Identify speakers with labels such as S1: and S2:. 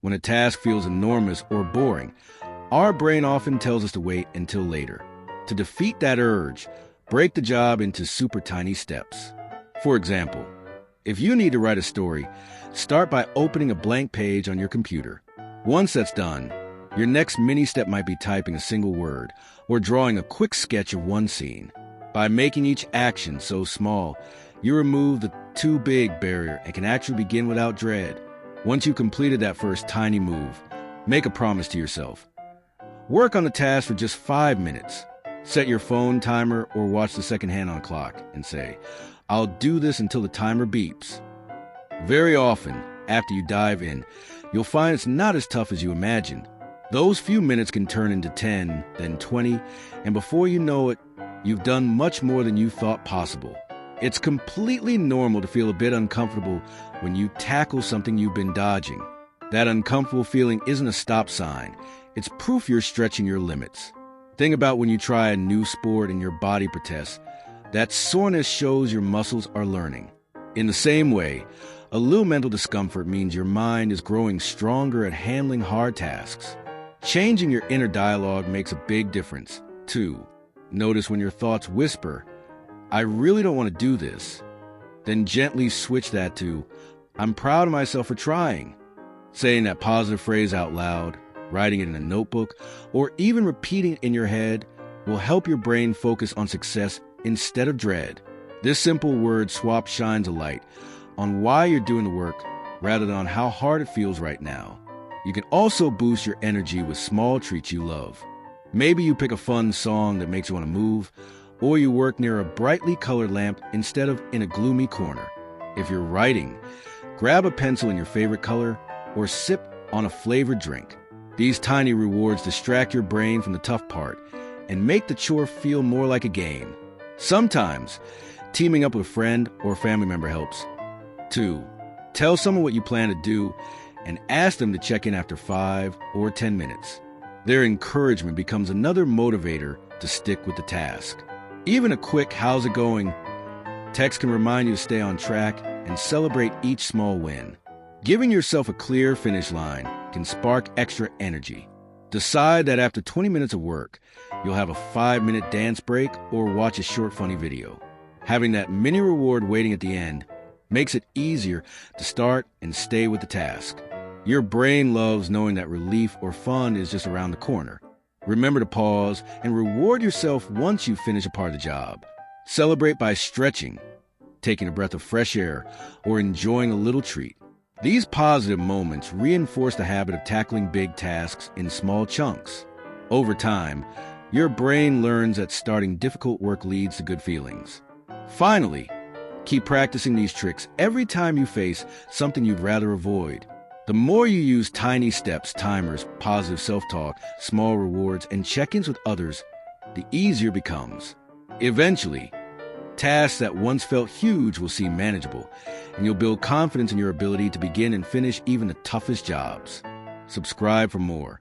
S1: When a task feels enormous or boring, our brain often tells us to wait until later. To defeat that urge, break the job into super tiny steps. For example, if you need to write a story, start by opening a blank page on your computer. Once that's done, your next mini step might be typing a single word or drawing a quick sketch of one scene. By making each action so small, you remove the too big barrier and can actually begin without dread. Once you've completed that first tiny move, make a promise to yourself. Work on the task for just 5 minutes. Set your phone timer or watch the second hand on the clock and say, I'll do this until the timer beeps. Very often, after you dive in, you'll find it's not as tough as you imagined. Those few minutes can turn into 10, then 20, and before you know it, you've done much more than you thought possible. It's completely normal to feel a bit uncomfortable when you tackle something you've been dodging. That uncomfortable feeling isn't a stop sign. It's proof you're stretching your limits. Think about when you try a new sport and your body protests. That soreness shows your muscles are learning. In the same way, a little mental discomfort means your mind is growing stronger at handling hard tasks. Changing your inner dialogue makes a big difference, too. Notice when your thoughts whisper, I really don't want to do this. Then gently switch that to, I'm proud of myself for trying. Saying that positive phrase out loud, writing it in a notebook, or even repeating it in your head will help your brain focus on success instead of dread. This simple word swap shines a light on why you're doing the work rather than on how hard it feels right now. You can also boost your energy with small treats you love. Maybe you pick a fun song that makes you want to move, or you work near a brightly colored lamp instead of in a gloomy corner. If you're writing, grab a pencil in your favorite color or sip on a flavored drink. These tiny rewards distract your brain from the tough part and make the chore feel more like a game. Sometimes, teaming up with a friend or family member helps. 2. Tell someone what you plan to do and ask them to check in after 5 or 10 minutes. Their encouragement becomes another motivator to stick with the task. Even a quick "how's it going" text can remind you to stay on track and celebrate each small win. Giving yourself a clear finish line can spark extra energy. Decide that after 20 minutes of work, you'll have a 5-minute dance break or watch a short funny video. Having that mini reward waiting at the end makes it easier to start and stay with the task. Your brain loves knowing that relief or fun is just around the corner. Remember to pause and reward yourself once you finish a part of the job. Celebrate by stretching, taking a breath of fresh air, or enjoying a little treat. These positive moments reinforce the habit of tackling big tasks in small chunks. Over time, your brain learns that starting difficult work leads to good feelings. Finally, keep practicing these tricks every time you face something you'd rather avoid. The more you use tiny steps, timers, positive self-talk, small rewards, and check-ins with others, the easier it becomes. Eventually, tasks that once felt huge will seem manageable, and you'll build confidence in your ability to begin and finish even the toughest jobs. Subscribe for more.